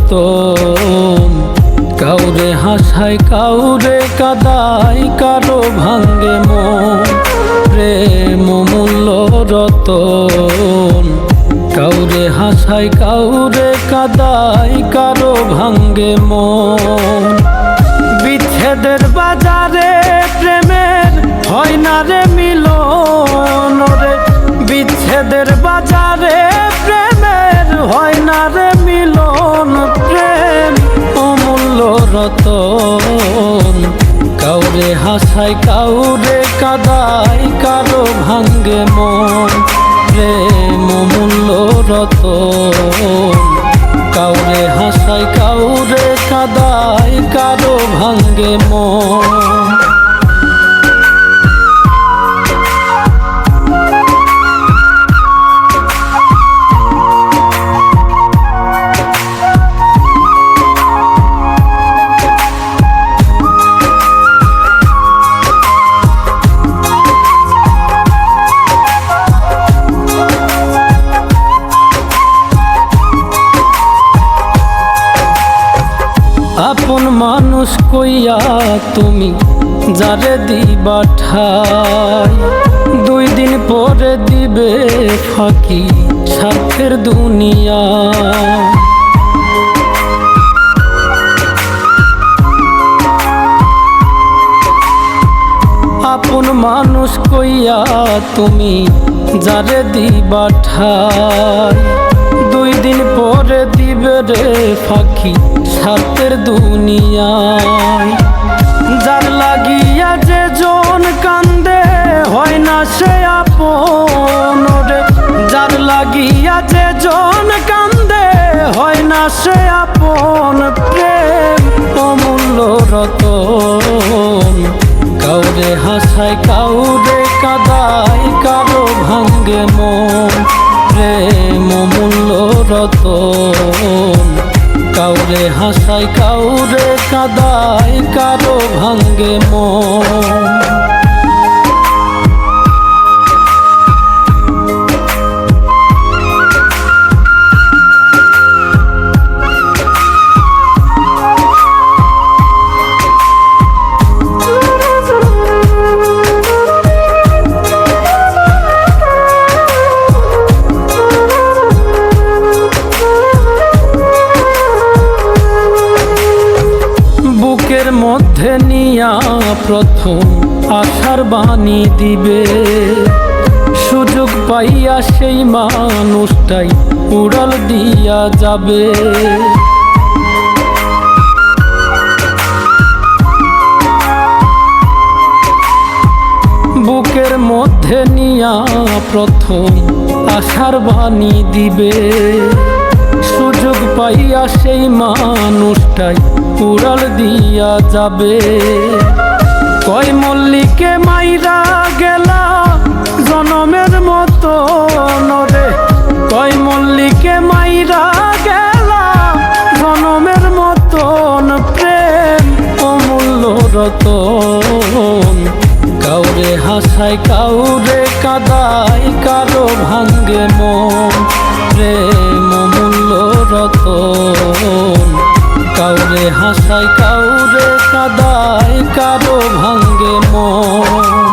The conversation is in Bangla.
রতন। কাউরে হাসায় কাউরে কাদায়, কারো ভাঙ্গে মন, প্রেম মূল্য রতন। কাউরে হাসায় কাউরে কাদায়, কারো ভাঙ্গে মন। বিচ্ছেদের বাজারে প্রেমের হয় না রে মিলন রে। বিচ্ছেদের বাজারে প্রেমের হয় না রে মিলন। প্রেম অমূল্য রতন। কাউরে হাসায় কাউরে কাদায়, কারো ভাঙ্গে মন, প্রেম অমূল্য রতন। কাউরে হাসায় কাউরে কাদায়, কারো ভাঙ্গে মন। আপন মানুষ কইয়া তুমি যারে দিবা ঠাই, 2 দিন পরে দিবে ফাঁকি স্বার্থের দুনিয়া। আপন মানুষ কইয়া তুমি যারে দিবা ঠাই, 2 দিন পরে দিবে রে ফাঁকি স্বার্থের দুনিয়ায়। যার লাগিয়া যে জন কান্দে হয় না সে আপন রে। যার লাগিয়া যে জন কান্দে হয় না সে আপন। প্রেম অমূল্য রতন। কাউরে হাসায় কাউরে কাদায়, কারো ভাঙ্গে মন, প্রেম অমূল্য রতন। কাউরে হাসায় কাউরে কাদায়, কারো ভাঙ্গে মন। বুকের মধ্যে নিয়া প্রথম আশার বাণী দিবে, সুযোগ পাইয়া সেই মানুষটাই উড়াল দিয়া যাবে। বুকের মধ্যে নিয়া প্রথম আশার বাণী দিবে, সুযোগ পাইয়া সেই মানুষটাই উড়াল দিয়া যাবে। কয় মল্লিকে মাইরা গেলা জনমের মতো নরে। কয় মল্লিকে মাইরা গেলা জনমের মতন। প্রেম অমূল্য রতন। কাউরে হাসায় কাউরে কাদায়, কারো ভাঙ্গে মন, প্রেম অমূল্য রতন। কাউরে হাসায় কাউরে কাদায়, কারো ভাঙ্গে মন।